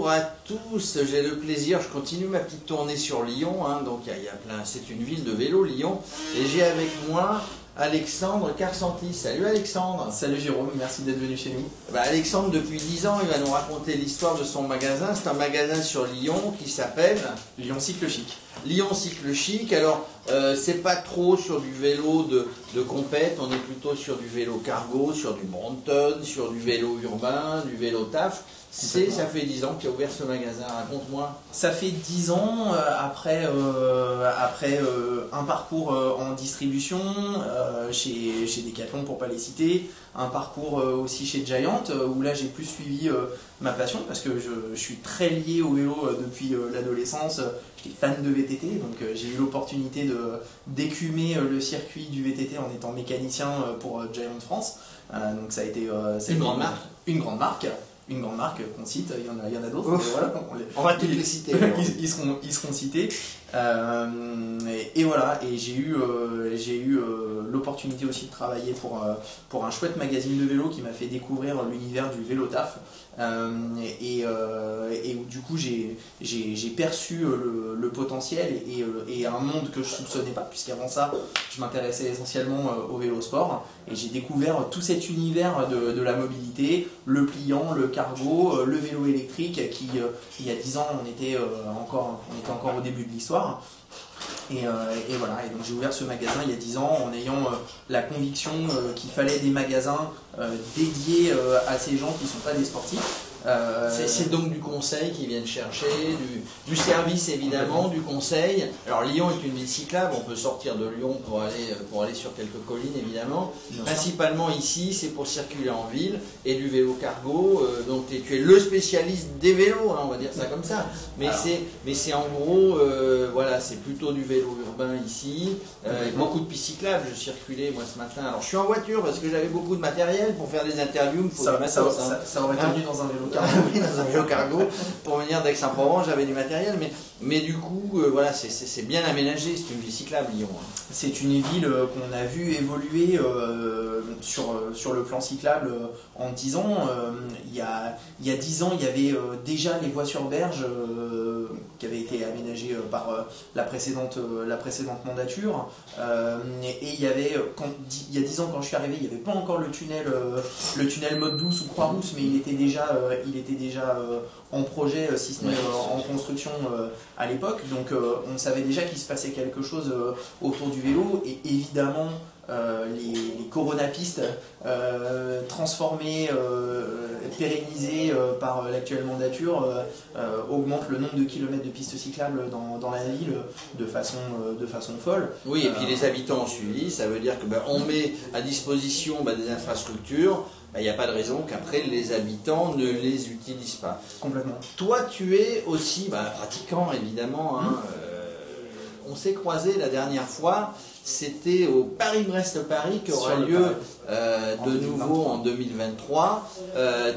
Bonjour à tous, j'ai le plaisir, je continue ma petite tournée sur Lyon, hein, donc il y a plein, c'est une ville de vélo Lyon, et j'ai avec moi Alexandre Carsanti. Salut Alexandre. Salut Jérôme, merci d'être venu chez nous. Alexandre, depuis 10 ans, il va nous raconter l'histoire de son magasin. C'est un magasin sur Lyon qui s'appelle Lyon Cycle Chic. Lyon Cycle Chic. Alors, c'est pas trop sur du vélo de compète, on est plutôt sur du vélo cargo, sur du Brompton, sur du vélo urbain, du vélo taf. Ça fait 10 ans qu'il a ouvert ce magasin, raconte-moi. Ça fait 10 ans, après un parcours en distribution chez Decathlon pour pas les citer, un parcours aussi chez Giant, où là j'ai plus suivi ma passion, parce que je suis très lié au vélo depuis l'adolescence. J'étais fan de VTT, donc j'ai eu l'opportunité d'écumer le circuit du VTT en étant mécanicien pour Giant France. Donc ça a été une grande marque. Une grande marque. Une grande marque qu'on cite, il y en a d'autres. Voilà, on va toutes les citer. Ils seront cités. Et voilà, et j'ai eu l'opportunité aussi de travailler pour un chouette magazine de vélo qui m'a fait découvrir l'univers du vélo taf. Et où du coup j'ai perçu le potentiel et un monde que je ne soupçonnais pas, puisqu'avant ça je m'intéressais essentiellement au vélo sport, et j'ai découvert tout cet univers de la mobilité, le pliant, le cargo, le vélo électrique qui il y a 10 ans on était encore au début de l'histoire. Et voilà, et donc j'ai ouvert ce magasin il y a 10 ans en ayant la conviction qu'il fallait des magasins dédiés à ces gens qui ne sont pas des sportifs. C'est donc du conseil qu'ils viennent chercher, du service évidemment, du conseil. Alors Lyon est une ville cyclable, on peut sortir de Lyon pour aller sur quelques collines évidemment. Principalement ici, c'est pour circuler en ville, et du vélo cargo. Donc tu es le spécialiste des vélos, hein, on va dire ça comme ça. Mais c'est en gros, voilà, c'est plutôt du vélo urbain ici. Beaucoup de pistes cyclables, je circulais moi ce matin. Alors je suis en voiture parce que j'avais beaucoup de matériel pour faire des interviews. Ça aurait tenu dans un vélo cargo. Oui, dans un vélo cargo. Pour venir d'Aix-en-Provence, j'avais du matériel, mais du coup, voilà, c'est bien aménagé, c'est une ville cyclable, Lyon. Hein. C'est une ville qu'on a vu évoluer sur le plan cyclable en 10 ans. Il y a 10 ans, il y avait déjà les voies sur berge qui avaient été aménagées par la précédente mandature. Et il y avait, il y a 10 ans, quand je suis arrivé, il n'y avait pas encore le tunnel mode douce ou Croix-Rousse, mais il était déjà en projet, si ce n'est en construction à l'époque. Donc on savait déjà qu'il se passait quelque chose autour du vélo, et évidemment les coronapistes transformées, pérennisées par l'actuelle mandature augmentent le nombre de kilomètres de pistes cyclables dans la ville de façon folle. Oui, et puis les habitants ont suivi, ça veut dire que on met à disposition des infrastructures. Il n'y a pas de raison qu'après les habitants ne les utilisent pas. Complètement. Toi, tu es aussi pratiquant, évidemment. Hein, on s'est croisés la dernière fois, c'était au Paris-Brest-Paris qui aura lieu de nouveau en 2023.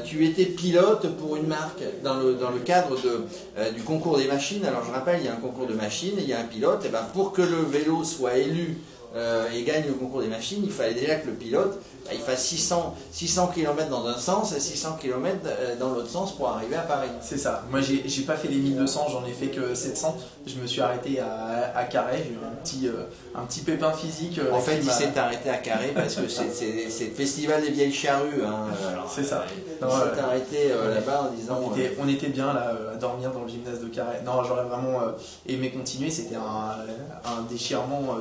Tu étais pilote pour une marque dans le cadre du concours des machines. Alors je rappelle, il y a un concours de machines et il y a un pilote. Et pour que le vélo soit élu et gagne le concours des machines, il fallait déjà que le pilote il fasse 600 km dans un sens et 600 km dans l'autre sens pour arriver à Paris. C'est ça. Moi, j'ai pas fait les 1200, j'en ai fait que 700. Je me suis arrêté à Carhaix. J'ai eu un petit pépin physique. En fait, il s'est arrêté à Carhaix parce que c'est le festival des vieilles charrues. Hein. C'est ça. Il s'est arrêté là-bas en disant... On était bien là à dormir dans le gymnase de Carhaix. Non, j'aurais vraiment aimé continuer. C'était un déchirement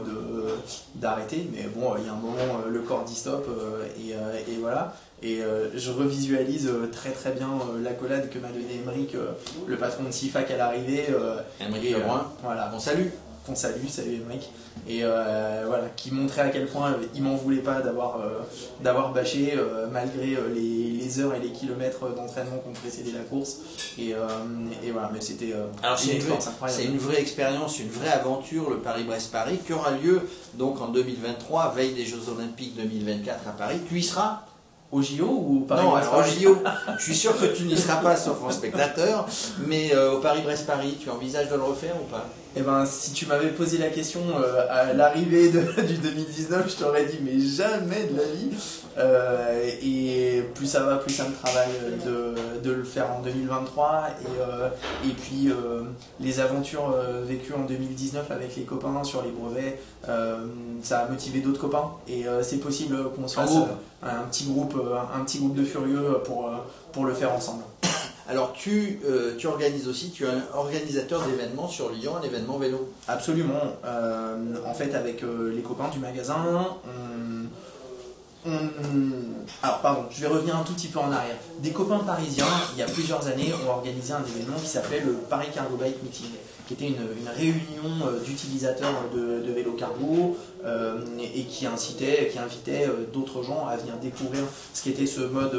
d'arrêter. Mais bon, il y a un moment, le corps dit stop. Et voilà, et je revisualise très très bien l'accolade que m'a donné Emeric, le patron de Sifac à l'arrivée. Emeric Lebrun, voilà. on salue. Qu'on salue, salut Emeric. Et voilà, qui montrait à quel point il m'en voulait pas d'avoir bâché malgré les heures et les kilomètres d'entraînement qu'on précédait la course. Et voilà, mais c'était une expérience incroyable. C'est une vraie expérience, une vraie aventure, le Paris-Brest-Paris, qui aura lieu donc en 2023, veille des Jeux Olympiques 2024 à Paris. Tu y seras ? Au JO ou au Paris? Non, alors au JO, je suis sûr que tu n'y seras pas sauf en spectateur, mais au Paris-Brest-Paris, tu envisages de le refaire ou pas? Eh ben, si tu m'avais posé la question à l'arrivée du 2019, je t'aurais dit mais jamais de la vie. Et plus ça va, plus ça me travaille de le faire en 2023. Et puis les aventures vécues en 2019 avec les copains sur les brevets, ça a motivé d'autres copains. Et c'est possible qu'on se fasse un petit groupe de furieux pour le faire ensemble. Alors tu organises aussi, tu es un organisateur d'événements sur Lyon, un événement vélo. Absolument. En fait, avec les copains du magasin, alors pardon, je vais revenir un tout petit peu en arrière. Des copains parisiens, il y a plusieurs années, ont organisé un événement qui s'appelait le Paris Cargo Bike Meeting, qui était une réunion d'utilisateurs de vélo cargo et qui invitait d'autres gens à venir découvrir ce qu'était ce mode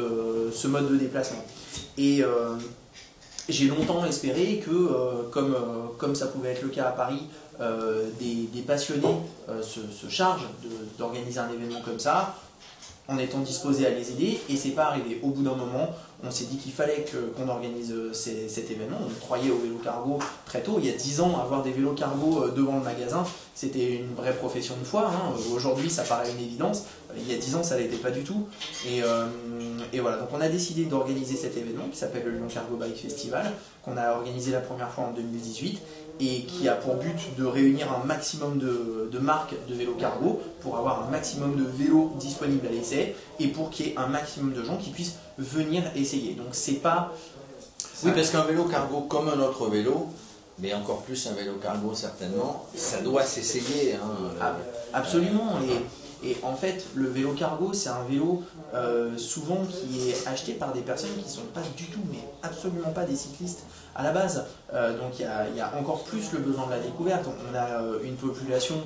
de déplacement. Et j'ai longtemps espéré que, comme ça pouvait être le cas à Paris, des passionnés se chargent d'organiser un événement comme ça, en étant disposés à les aider, et c'est pas arrivé. Au bout d'un moment, on s'est dit qu'il fallait qu'on organise cet événement. On croyait au vélo cargo très tôt. Il y a 10 ans, avoir des vélos cargo devant le magasin, c'était une vraie profession de foi. Aujourd'hui, ça paraît une évidence. Il y a 10 ans, ça ne l'était pas du tout. Et voilà, donc on a décidé d'organiser cet événement qui s'appelle le Lyon Cargo Bike Festival, qu'on a organisé la première fois en 2018 et qui a pour but de réunir un maximum de marques de vélos cargo pour avoir un maximum de vélos disponibles à l'essai et pour qu'il y ait un maximum de gens qui puissent venir essayer. Donc c'est pas... Oui, parce qu'un vélo cargo comme un autre vélo, mais encore plus un vélo cargo certainement, ça doit s'essayer. Absolument. Et en fait, le vélo cargo, c'est un vélo souvent qui est acheté par des personnes qui ne sont pas du tout, mais absolument pas des cyclistes à la base. Donc il y a encore plus le besoin de la découverte. On a une population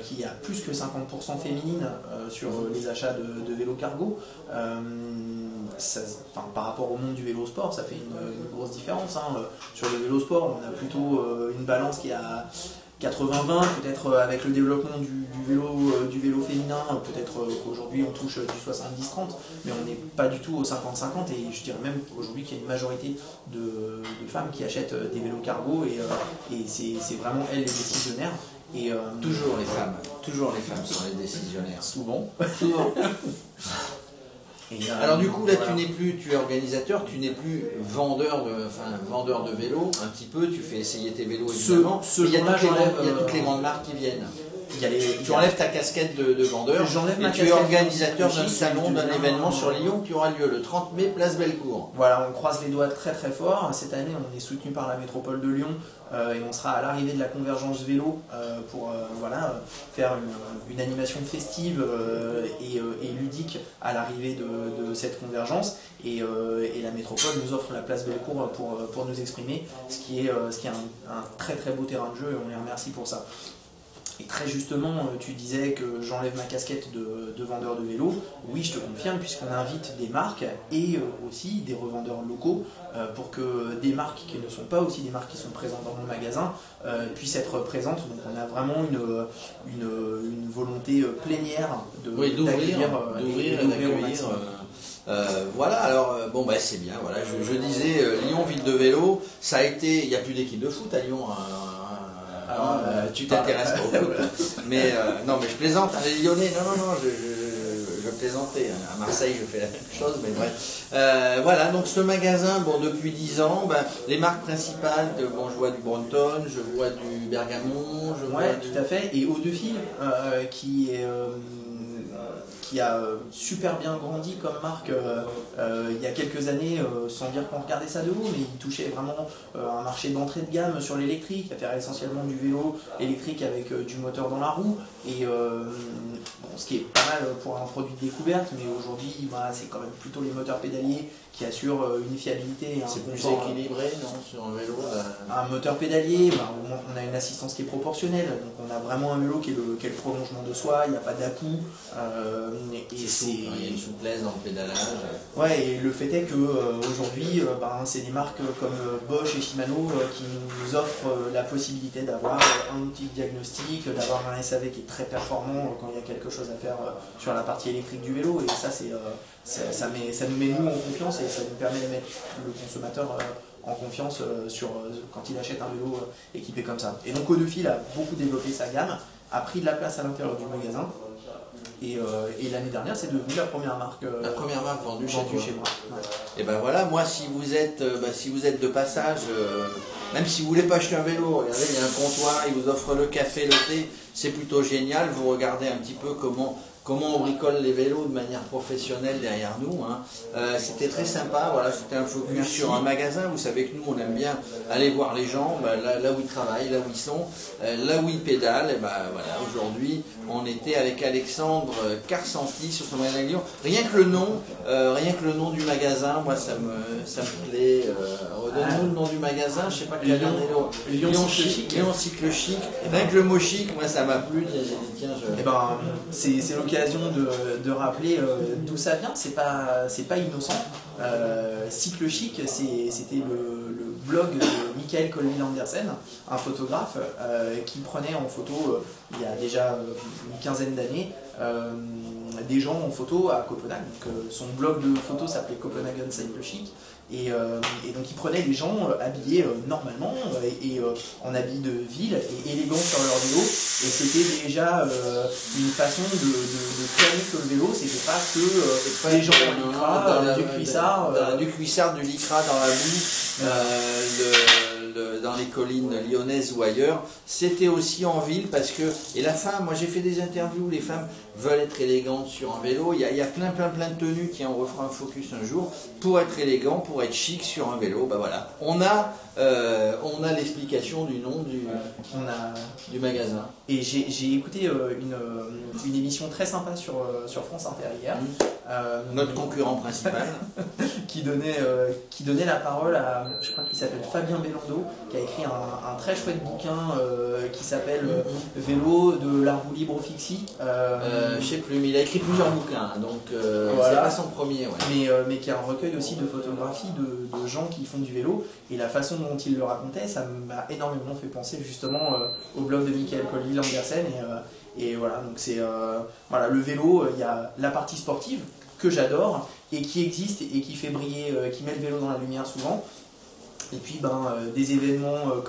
qui a plus que 50% féminine sur les achats de vélos cargo. Par rapport au monde du vélo sport, ça fait une grosse différence. Sur le vélo sport, on a plutôt une balance qui a 80-20, peut-être avec le développement du vélo féminin, peut-être qu'aujourd'hui on touche du 70-30, mais on n'est pas du tout au 50-50, et je dirais même aujourd'hui qu'il y a une majorité de femmes qui achètent des vélos cargo, et c'est vraiment elles les décisionnaires. Et, toujours les femmes sont les décisionnaires. Souvent. Alors du coup là voilà. Tu es organisateur, tu n'es plus vendeur de vélos, un petit peu, tu fais essayer tes vélos évidemment. Il y a toutes les grandes marques qui viennent. Tu enlèves ta casquette de vendeur et tu es organisateur d'un salon, d'un événement sur Lyon qui aura lieu le 30 mai, place Bellecour. Voilà, on croise les doigts très très fort. Cette année, on est soutenu par la métropole de Lyon et on sera à l'arrivée de la convergence vélo pour faire une animation festive et ludique à l'arrivée de cette convergence. Et la métropole nous offre la place Bellecour pour nous exprimer, ce qui est un très très beau terrain de jeu, et on les remercie pour ça. Et très justement, tu disais que j'enlève ma casquette de vendeur de vélo. Oui, je te confirme, puisqu'on invite des marques et aussi des revendeurs locaux pour que des marques qui ne sont pas aussi des marques qui sont présentes dans mon magasin puissent être présentes. Donc on a vraiment une volonté plénière d'ouvrir et d'accueillir. Voilà, alors bon bah c'est bien, voilà, je disais Lyon, ville de vélo, ça a été, il n'y a plus d'équipe de foot à Lyon. Alors, tu t'intéresses pas au foot. Mais non, mais je plaisante. Les Lyonnais, non, je plaisantais. À Marseille, je fais la même chose, mais bref. Voilà, donc ce magasin, bon, depuis 10 ans, les marques principales, je vois du Brompton, je vois du Bergamon, tout à fait. Et Eau de Fil, qui a super bien grandi comme marque il y a quelques années, sans dire qu'on regardait ça de haut, mais il touchait vraiment un marché d'entrée de gamme sur l'électrique, à faire essentiellement du vélo électrique avec du moteur dans la roue, et ce qui est pas mal pour un produit de découverte, mais aujourd'hui c'est quand même plutôt les moteurs pédaliers qui assurent une fiabilité. C'est plus équilibré, non, sur un vélo Un moteur pédalier, on a une assistance qui est proportionnelle, donc on a vraiment un vélo qui est le prolongement de soi, il n'y a pas d'à-coup. Il y a une souplesse dans le pédalage. Ouais, et le fait est qu'aujourd'hui, c'est des marques comme Bosch et Shimano qui nous offrent la possibilité d'avoir un outil de diagnostic, d'avoir un SAV qui est très performant quand il y a quelque chose à faire sur la partie électrique du vélo, et ça nous met nous en confiance, et ça nous permet de mettre le consommateur en confiance quand il achète un vélo équipé comme ça. Et donc Audefil a beaucoup développé sa gamme, a pris de la place à l'intérieur du magasin. Et l'année dernière, c'est devenu la première marque vendue chez moi. Ouais. Et ben voilà, moi si vous êtes de passage, même si vous voulez pas acheter un vélo, regardez, il y a un comptoir, il vous offre le café, le thé, c'est plutôt génial. Vous regardez un petit peu comment on bricole les vélos de manière professionnelle derrière nous. Hein. C'était très sympa, voilà, c'était un focus sur un magasin. Vous savez que nous, on aime bien aller voir les gens, là où ils travaillent, là où ils sont, là où ils pédalent. Et voilà, aujourd'hui, on était avec Alexandre Carcenti sur son magasin Lyon. Rien que le nom du magasin, moi, ça me plaît. Redonne-nous le nom du magasin, je sais pas quel Lyon Cycle. Lyon Cycle Chic. Rien que le mot chic, moi, ça m'a plu. J'ai dit, tiens, c'est l'occasion de rappeler d'où ça vient. C'est pas innocent. Cycle Chic, c'était le blog de Michael Colville-Andersen, un photographe qui prenait en photo il y a déjà une quinzaine d'années des gens en photo à Copenhague. Donc, son blog de photos s'appelait Copenhagen Cycle Chic. Et donc il prenait des gens habillés normalement et en habits de ville et élégants sur leur vélo, et c'était déjà une façon de clamer que le vélo c'était pas que les gens en lycra, du cuissard, du lycra dans la boue, dans les collines lyonnaises ou ailleurs. C'était aussi en ville parce que, et la femme, moi j'ai fait des interviews où les femmes veulent être élégantes sur un vélo. Il y a plein de tenues qui en refera un focus un jour pour être élégant, pour être chic sur un vélo. Voilà, on a l'explication du nom du magasin. Et j'ai écouté une émission très sympa sur France Inter hier. Notre concurrent principal. qui donnait la parole à, je crois qu'il s'appelle Fabien Bellando, qui a écrit un très chouette bouquin qui s'appelle Vélo de la roue libre fixie. Je sais plus, mais il a écrit plusieurs bouquins, donc voilà. C'est pas son premier. Ouais. Mais qui est un recueil aussi de photographies de gens qui font du vélo, et la façon dont il le racontait, ça m'a énormément fait penser justement au blog de Michael Colville-Andersen. Et voilà, donc c'est voilà, le vélo, il y a la partie sportive que j'adore et qui existe et qui fait briller, qui met le vélo dans la lumière souvent. Et puis des événements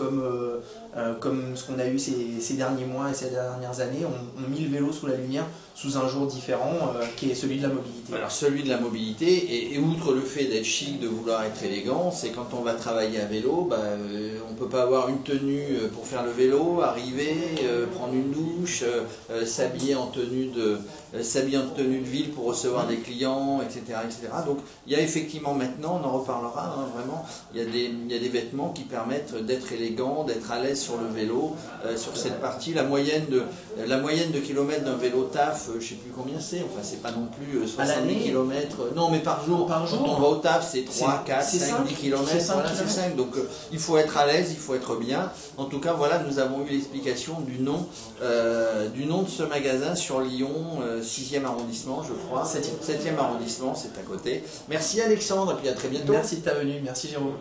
comme ce qu'on a eu ces derniers mois et ces dernières années ont mis le vélo sous la lumière sous un jour différent qui est celui de la mobilité. Alors celui de la mobilité, et outre le fait d'être chic, de vouloir être élégant, c'est quand on va travailler à vélo, on ne peut pas avoir une tenue pour faire le vélo, arriver, prendre une douche, s'habiller en tenue de ville pour recevoir des clients, etc., etc. Donc il y a effectivement maintenant, on en reparlera, hein, vraiment, il y a des vêtements qui permettent d'être élégant, d'être à l'aise sur le vélo, sur cette partie. La moyenne de kilomètres d'un vélo taf, je ne sais plus combien c'est, enfin c'est pas non plus 70 km, non mais par jour, quand on va au taf c'est 3, 4, 5, 10 km, voilà, c'est 5, donc il faut être à l'aise, il faut être bien. En tout cas voilà, nous avons eu l'explication du nom de ce magasin sur Lyon, 6e arrondissement je crois, 7e arrondissement, c'est à côté. Merci Alexandre, et puis à très bientôt. Merci de ta venue, merci Jérôme.